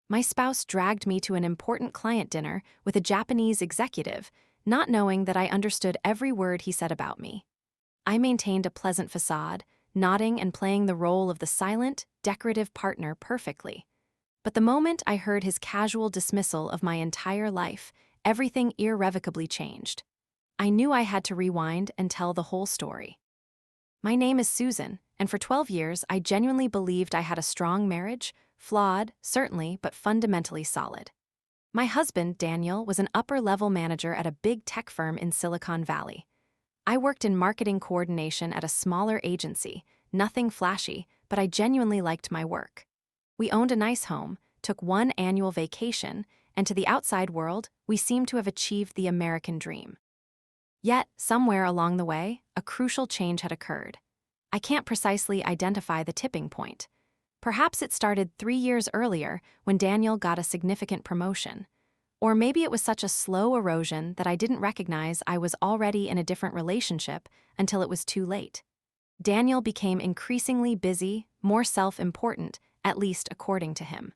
My spouse dragged me to an important client dinner with a Japanese executive, not knowing that I understood every word he said about me. I maintained a pleasant facade, nodding and playing the role of the silent, decorative partner perfectly. But the moment I heard his casual dismissal of my entire life, everything irrevocably changed. I knew I had to rewind and tell the whole story. My name is Susan, and for 12 years I genuinely believed I had a strong marriage, flawed, certainly, but fundamentally solid. My husband, Daniel, was an upper-level manager at a big tech firm in Silicon Valley. I worked in marketing coordination at a smaller agency, nothing flashy, but I genuinely liked my work. We owned a nice home, took one annual vacation, and to the outside world, we seemed to have achieved the American dream. Yet, somewhere along the way, a crucial change had occurred. I can't precisely identify the tipping point. Perhaps it started 3 years earlier when Daniel got a significant promotion. Or maybe it was such a slow erosion that I didn't recognize I was already in a different relationship until it was too late. Daniel became increasingly busy, more self-important, at least according to him.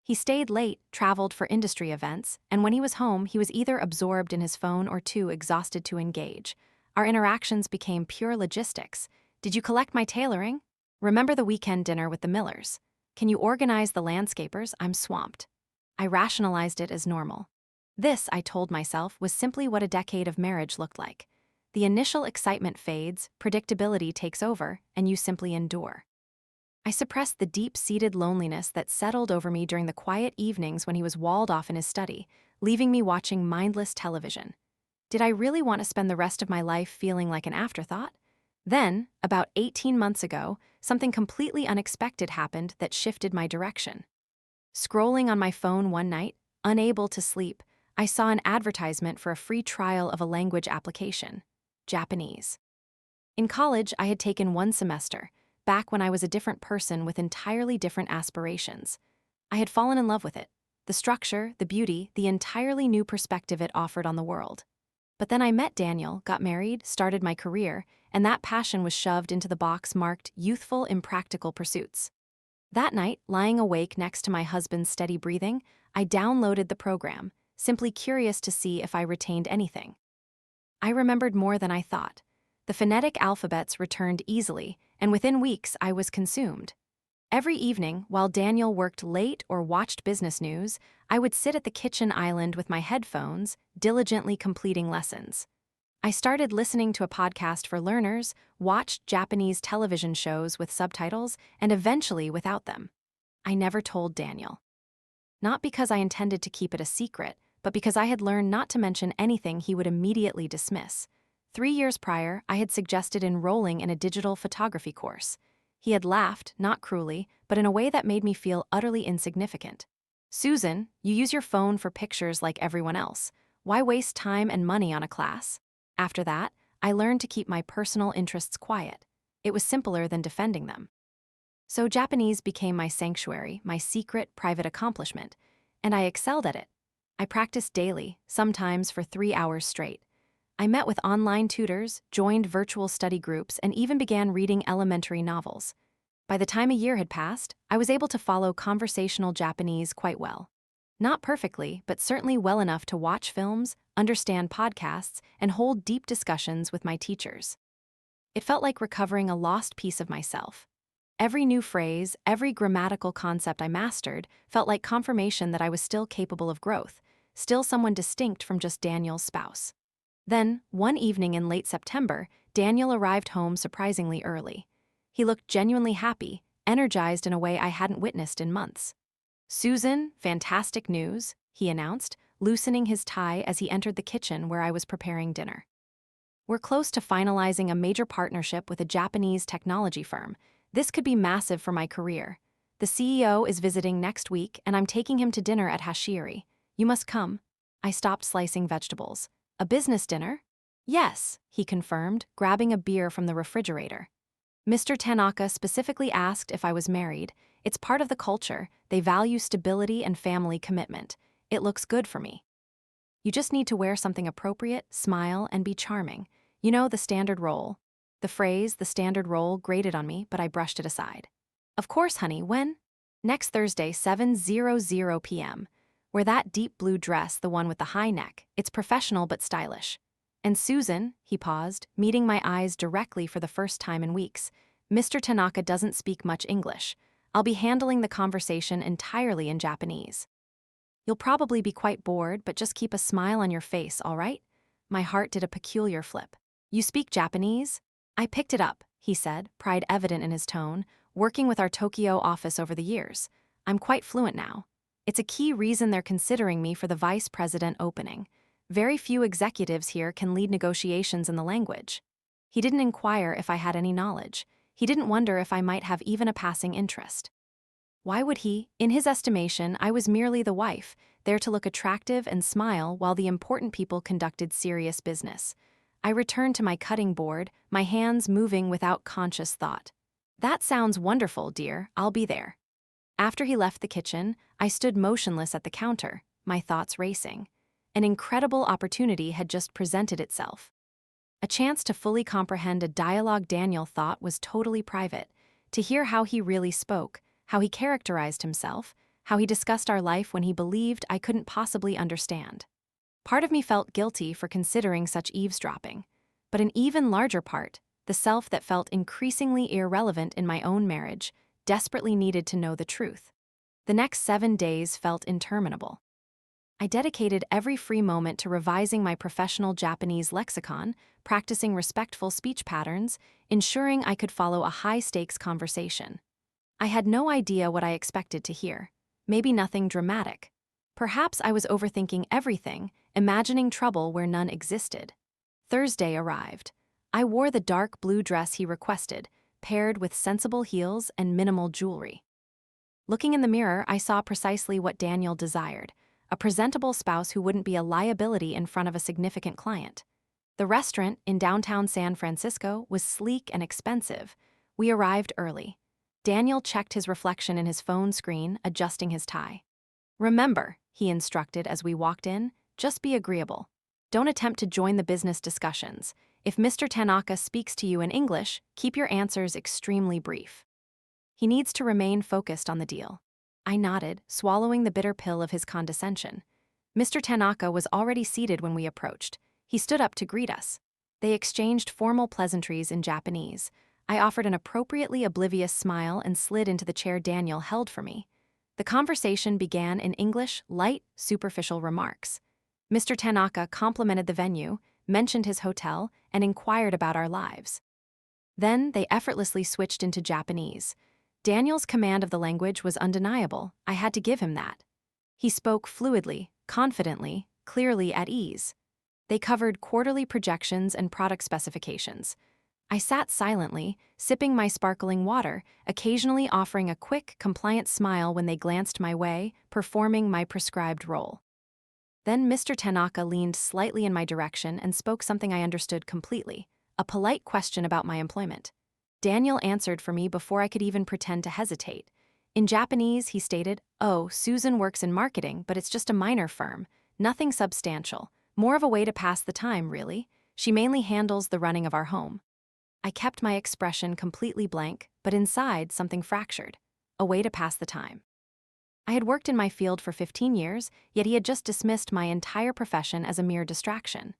He stayed late, traveled for industry events, and when he was home, he was either absorbed in his phone or too exhausted to engage. Our interactions became pure logistics. Did you collect my tailoring? Remember the weekend dinner with the Millers? Can you organize the landscapers? I'm swamped. I rationalized it as normal. This, I told myself, was simply what a decade of marriage looked like. The initial excitement fades, predictability takes over, and you simply endure. I suppressed the deep-seated loneliness that settled over me during the quiet evenings when he was walled off in his study, leaving me watching mindless television. Did I really want to spend the rest of my life feeling like an afterthought? Then, about 18 months ago, something completely unexpected happened that shifted my direction. Scrolling on my phone one night, unable to sleep, I saw an advertisement for a free trial of a language application: Japanese. In college, I had taken one semester, back when I was a different person with entirely different aspirations. I had fallen in love with it, the structure, the beauty, the entirely new perspective it offered on the world. But then I met Daniel, got married, started my career, and that passion was shoved into the box marked youthful, impractical pursuits. That night, lying awake next to my husband's steady breathing, I downloaded the program, simply curious to see if I retained anything. I remembered more than I thought. The phonetic alphabets returned easily, and within weeks I was consumed. Every evening, while Daniel worked late or watched business news, I would sit at the kitchen island with my headphones, diligently completing lessons. I started listening to a podcast for learners, watched Japanese television shows with subtitles, and eventually without them. I never told Daniel. Not because I intended to keep it a secret, but because I had learned not to mention anything he would immediately dismiss. 3 years prior, I had suggested enrolling in a digital photography course. He had laughed, not cruelly, but in a way that made me feel utterly insignificant. "Susan, you use your phone for pictures like everyone else. Why waste time and money on a class?" After that, I learned to keep my personal interests quiet. It was simpler than defending them. So Japanese became my sanctuary, my secret, private accomplishment, and I excelled at it. I practiced daily, sometimes for 3 hours straight. I met with online tutors, joined virtual study groups, and even began reading elementary novels. By the time a year had passed, I was able to follow conversational Japanese quite well. Not perfectly, but certainly well enough to watch films, understand podcasts, and hold deep discussions with my teachers. It felt like recovering a lost piece of myself. Every new phrase, every grammatical concept I mastered felt like confirmation that I was still capable of growth, still someone distinct from just Daniel's spouse. Then, one evening in late September, Daniel arrived home surprisingly early. He looked genuinely happy, energized in a way I hadn't witnessed in months. "Susan, fantastic news," he announced, loosening his tie as he entered the kitchen where I was preparing dinner. "We're close to finalizing a major partnership with a Japanese technology firm. This could be massive for my career. The CEO is visiting next week, and I'm taking him to dinner at Hashiri. You must come." I stopped slicing vegetables. "A business dinner?" "Yes," he confirmed, grabbing a beer from the refrigerator. Mr. Tanaka specifically asked if I was married. It's part of the culture. They value stability and family commitment. It looks good for me. You just need to wear something appropriate, smile, and be charming. You know, the standard role. The phrase, the standard role, grated on me, but I brushed it aside. "Of course, honey, when?" Next Thursday, 7:00 p.m. Wear that deep blue dress, the one with the high neck. It's professional but stylish. And Susan, he paused, meeting my eyes directly for the first time in weeks. Mr. Tanaka doesn't speak much English. I'll be handling the conversation entirely in Japanese. You'll probably be quite bored, but just keep a smile on your face, all right? My heart did a peculiar flip. You speak Japanese? I picked it up, he said, pride evident in his tone, working with our Tokyo office over the years. I'm quite fluent now. It's a key reason they're considering me for the vice president opening. Very few executives here can lead negotiations in the language. He didn't inquire if I had any knowledge. He didn't wonder if I might have even a passing interest. Why would he? In his estimation, I was merely the wife, there to look attractive and smile while the important people conducted serious business. I returned to my cutting board, my hands moving without conscious thought. That sounds wonderful, dear. I'll be there. After he left the kitchen, I stood motionless at the counter, my thoughts racing. An incredible opportunity had just presented itself. A chance to fully comprehend a dialogue Daniel thought was totally private, to hear how he really spoke, how he characterized himself, how he discussed our life when he believed I couldn't possibly understand. Part of me felt guilty for considering such eavesdropping, but an even larger part, the self that felt increasingly irrelevant in my own marriage, desperately needed to know the truth. The next 7 days felt interminable. I dedicated every free moment to revising my professional Japanese lexicon, practicing respectful speech patterns, ensuring I could follow a high-stakes conversation. I had no idea what I expected to hear. Maybe nothing dramatic. Perhaps I was overthinking everything, imagining trouble where none existed. Thursday arrived. I wore the dark blue dress he requested, paired with sensible heels and minimal jewelry. Looking in the mirror, I saw precisely what Daniel desired, a presentable spouse who wouldn't be a liability in front of a significant client. The restaurant in downtown San Francisco was sleek and expensive. We arrived early. Daniel checked his reflection in his phone screen, adjusting his tie. Remember, he instructed as we walked in, just be agreeable. Don't attempt to join the business discussions. If Mr. Tanaka speaks to you in English, keep your answers extremely brief. He needs to remain focused on the deal. I nodded, swallowing the bitter pill of his condescension. Mr. Tanaka was already seated when we approached. He stood up to greet us. They exchanged formal pleasantries in Japanese. I offered an appropriately oblivious smile and slid into the chair Daniel held for me. The conversation began in English, light, superficial remarks. Mr. Tanaka complimented the venue, mentioned his hotel, and inquired about our lives. Then they effortlessly switched into Japanese. Daniel's command of the language was undeniable. I had to give him that. He spoke fluidly, confidently, clearly at ease. They covered quarterly projections and product specifications. I sat silently, sipping my sparkling water, occasionally offering a quick, compliant smile when they glanced my way, performing my prescribed role. Then Mr. Tanaka leaned slightly in my direction and spoke something I understood completely, a polite question about my employment. Daniel answered for me before I could even pretend to hesitate. In Japanese, he stated, "Oh, Susan works in marketing, but it's just a minor firm. Nothing substantial. More of a way to pass the time, really. She mainly handles the running of our home." I kept my expression completely blank, but inside something fractured. A way to pass the time. I had worked in my field for 15 years, yet he had just dismissed my entire profession as a mere distraction.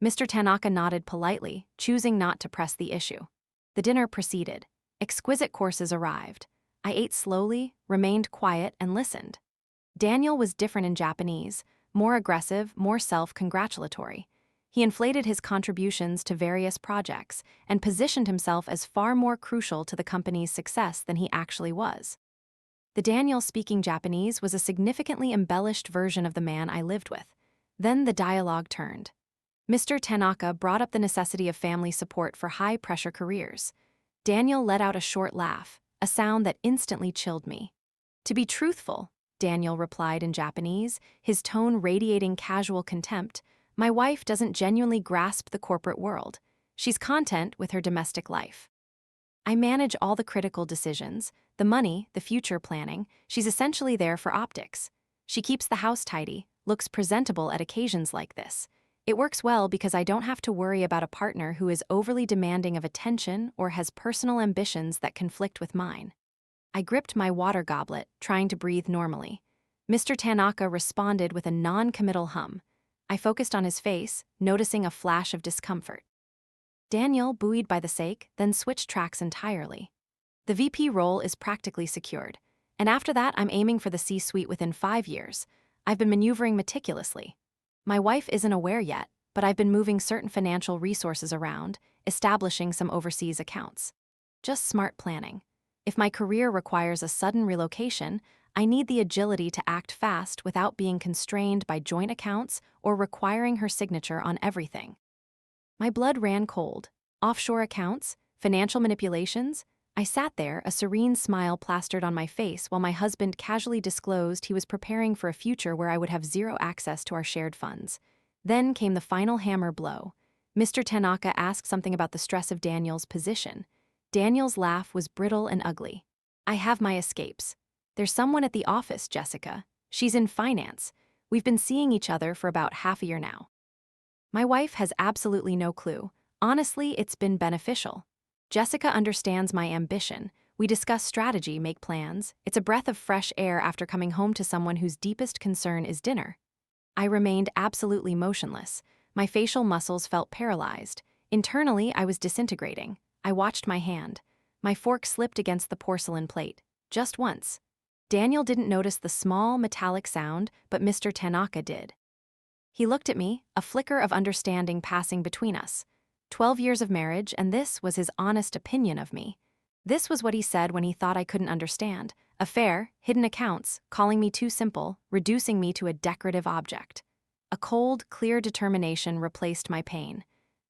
Mr. Tanaka nodded politely, choosing not to press the issue. The dinner proceeded. Exquisite courses arrived. I ate slowly, remained quiet, and listened. Daniel was different in Japanese, more aggressive, more self-congratulatory. He inflated his contributions to various projects and positioned himself as far more crucial to the company's success than he actually was. The Daniel speaking Japanese was a significantly embellished version of the man I lived with. Then the dialogue turned. Mr. Tanaka brought up the necessity of family support for high-pressure careers. Daniel let out a short laugh, a sound that instantly chilled me. "To be truthful," Daniel replied in Japanese, his tone radiating casual contempt, "my wife doesn't genuinely grasp the corporate world. She's content with her domestic life. I manage all the critical decisions, the money, the future planning. She's essentially there for optics. She keeps the house tidy, looks presentable at occasions like this. It works well because I don't have to worry about a partner who is overly demanding of attention or has personal ambitions that conflict with mine." I gripped my water goblet, trying to breathe normally. Mr. Tanaka responded with a non-committal hum. I focused on his face, noticing a flash of discomfort. Daniel buoyed by the sake, then switched tracks entirely. The VP role is practically secured, and after that I'm aiming for the C-suite within 5 years. I've been maneuvering meticulously. My wife isn't aware yet, but I've been moving certain financial resources around, establishing some overseas accounts. Just smart planning. If my career requires a sudden relocation, I need the agility to act fast without being constrained by joint accounts or requiring her signature on everything. My blood ran cold. Offshore accounts, financial manipulations. I sat there, a serene smile plastered on my face while my husband casually disclosed he was preparing for a future where I would have zero access to our shared funds. Then came the final hammer blow. Mr. Tanaka asked something about the stress of Daniel's position. Daniel's laugh was brittle and ugly. I have my escapes. There's someone at the office, Jessica. She's in finance. We've been seeing each other for about half a year now. My wife has absolutely no clue. Honestly, it's been beneficial. Jessica understands my ambition. We discuss strategy, make plans. It's a breath of fresh air after coming home to someone whose deepest concern is dinner. I remained absolutely motionless. My facial muscles felt paralyzed. Internally, I was disintegrating. I watched my hand. My fork slipped against the porcelain plate. Just once. Daniel didn't notice the small, metallic sound, but Mr. Tanaka did. He looked at me, a flicker of understanding passing between us. 12 years of marriage, and this was his honest opinion of me. This was what he said when he thought I couldn't understand. Affair, hidden accounts, calling me too simple, reducing me to a decorative object. A cold, clear determination replaced my pain.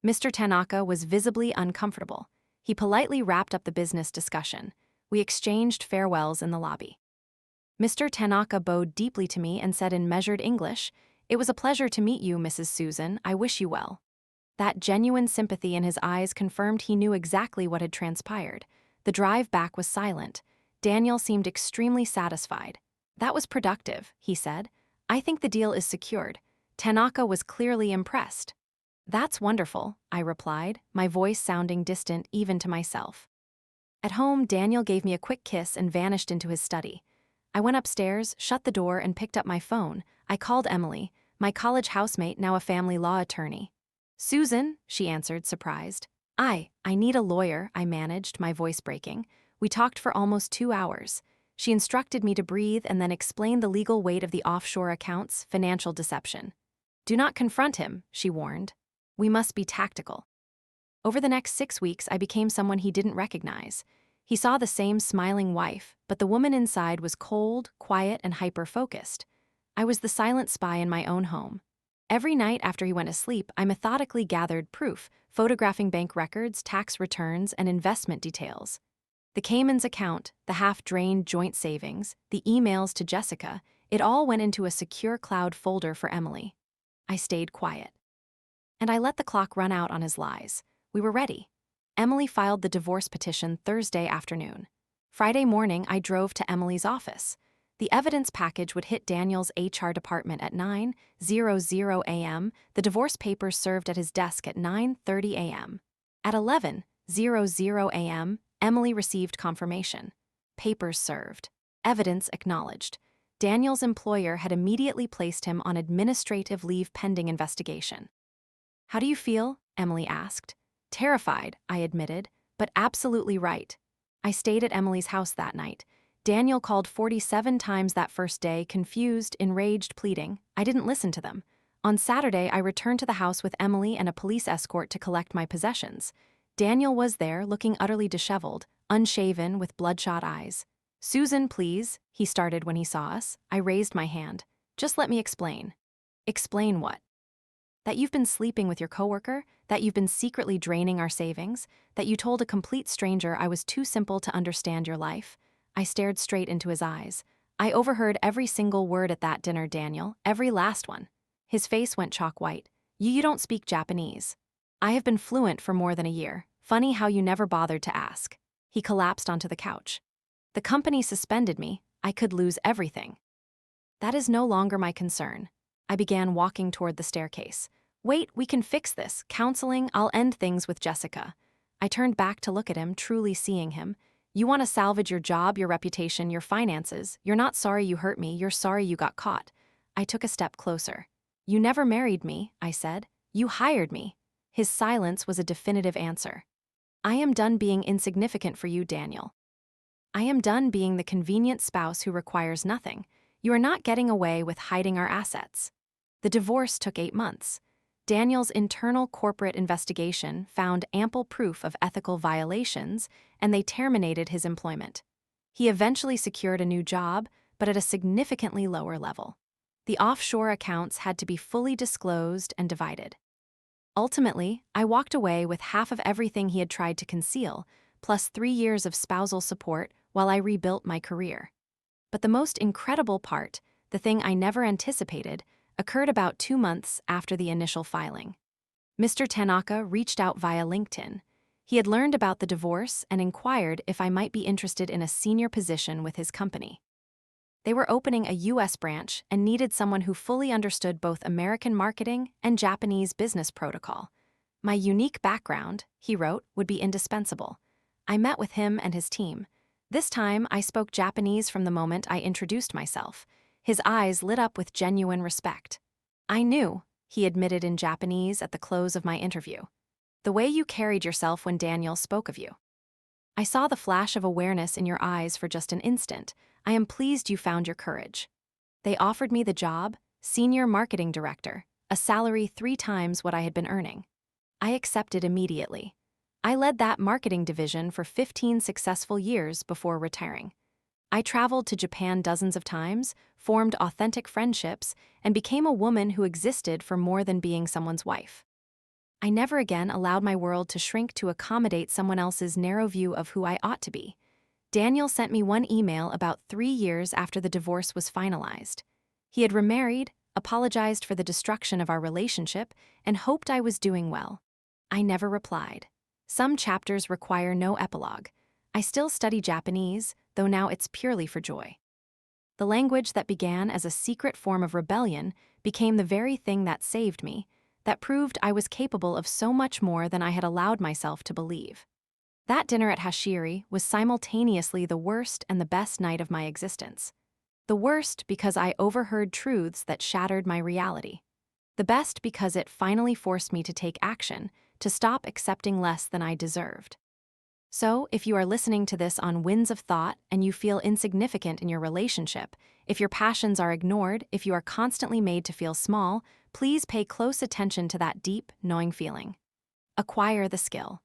Mr. Tanaka was visibly uncomfortable. He politely wrapped up the business discussion. We exchanged farewells in the lobby. Mr. Tanaka bowed deeply to me and said in measured English, "It was a pleasure to meet you, Mrs. Susan. I wish you well." That genuine sympathy in his eyes confirmed he knew exactly what had transpired. The drive back was silent. Daniel seemed extremely satisfied. "That was productive," he said. "I think the deal is secured." Tanaka was clearly impressed. "That's wonderful," I replied, my voice sounding distant even to myself. At home, Daniel gave me a quick kiss and vanished into his study. I went upstairs, shut the door, and picked up my phone. I called Emily, my college housemate, now a family law attorney. "Susan," she answered, surprised. I need a lawyer," I managed, my voice breaking. We talked for almost 2 hours. She instructed me to breathe and then explained the legal weight of the offshore accounts, financial deception. "Do not confront him," she warned. "We must be tactical." Over the next 6 weeks, I became someone he didn't recognize. He saw the same smiling wife, but the woman inside was cold, quiet, and hyper-focused. I was the silent spy in my own home. Every night after he went to sleep, I methodically gathered proof, photographing bank records, tax returns, and investment details. The Cayman's account, the half-drained joint savings, the emails to Jessica, it all went into a secure cloud folder for Emily. I stayed quiet. And I let the clock run out on his lies. We were ready. Emily filed the divorce petition Thursday afternoon. Friday morning, I drove to Emily's office. The evidence package would hit Daniel's HR department at 9:00 a.m. The divorce papers served at his desk at 9:30 a.m. At 11:00 a.m., Emily received confirmation. Papers served. Evidence acknowledged. Daniel's employer had immediately placed him on administrative leave pending investigation. "How do you feel?" Emily asked. "Terrified," I admitted, "but absolutely right." I stayed at Emily's house that night. Daniel called 47 times that first day, confused, enraged, pleading. I didn't listen to them. On Saturday, I returned to the house with Emily and a police escort to collect my possessions. Daniel was there, looking utterly disheveled, unshaven, with bloodshot eyes. "Susan, please," he started when he saw us. I raised my hand. "Just let me explain." "Explain what?" "That you've been sleeping with your coworker, that you've been secretly draining our savings, that you told a complete stranger I was too simple to understand your life." I stared straight into his eyes. "I overheard every single word at that dinner, Daniel, every last one." His face went chalk white. You don't speak Japanese." "I have been fluent for more than a year. Funny how you never bothered to ask." He collapsed onto the couch. "The company suspended me. I could lose everything." "That is no longer my concern." I began walking toward the staircase. "Wait, we can fix this. Counseling, I'll end things with Jessica." I turned back to look at him, truly seeing him. You want to salvage your job, your reputation, your finances. You're not sorry you hurt me, you're sorry you got caught. I took a step closer. You never married me, I said. You hired me. His silence was a definitive answer. I am done being insignificant for you, Daniel. I am done being the convenient spouse who requires nothing. You are not getting away with hiding our assets. The divorce took 8 months. Daniel's internal corporate investigation found ample proof of ethical violations, and they terminated his employment. He eventually secured a new job, but at a significantly lower level. The offshore accounts had to be fully disclosed and divided. Ultimately, I walked away with half of everything he had tried to conceal, plus 3 years of spousal support while I rebuilt my career. But the most incredible part, the thing I never anticipated, occurred about 2 months after the initial filing. Mr. Tanaka reached out via LinkedIn. He had learned about the divorce and inquired if I might be interested in a senior position with his company. They were opening a U.S. branch and needed someone who fully understood both American marketing and Japanese business protocol. My unique background, he wrote, would be indispensable. I met with him and his team. This time, I spoke Japanese from the moment I introduced myself. His eyes lit up with genuine respect. I knew, he admitted in Japanese at the close of my interview. The way you carried yourself when Daniel spoke of you. I saw the flash of awareness in your eyes for just an instant. I am pleased you found your courage. They offered me the job, Senior Marketing Director, a salary 3 times what I had been earning. I accepted immediately. I led that marketing division for 15 successful years before retiring. I traveled to Japan dozens of times, formed authentic friendships, and became a woman who existed for more than being someone's wife. I never again allowed my world to shrink to accommodate someone else's narrow view of who I ought to be. Daniel sent me one email about 3 years after the divorce was finalized. He had remarried, apologized for the destruction of our relationship, and hoped I was doing well. I never replied. Some chapters require no epilogue. I still study Japanese, though now it's purely for joy. The language that began as a secret form of rebellion became the very thing that saved me, that proved I was capable of so much more than I had allowed myself to believe. That dinner at Hashiri was simultaneously the worst and the best night of my existence. The worst because I overheard truths that shattered my reality. The best because it finally forced me to take action, to stop accepting less than I deserved. So, if you are listening to this on winds of thought and you feel insignificant in your relationship, if your passions are ignored, if you are constantly made to feel small, please pay close attention to that deep, gnawing feeling. Acquire the skill.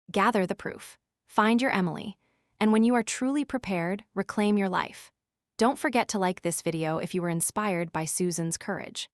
Gather the proof. Find your Emily. And when you are truly prepared, reclaim your life. Don't forget to like this video if you were inspired by Susan's courage.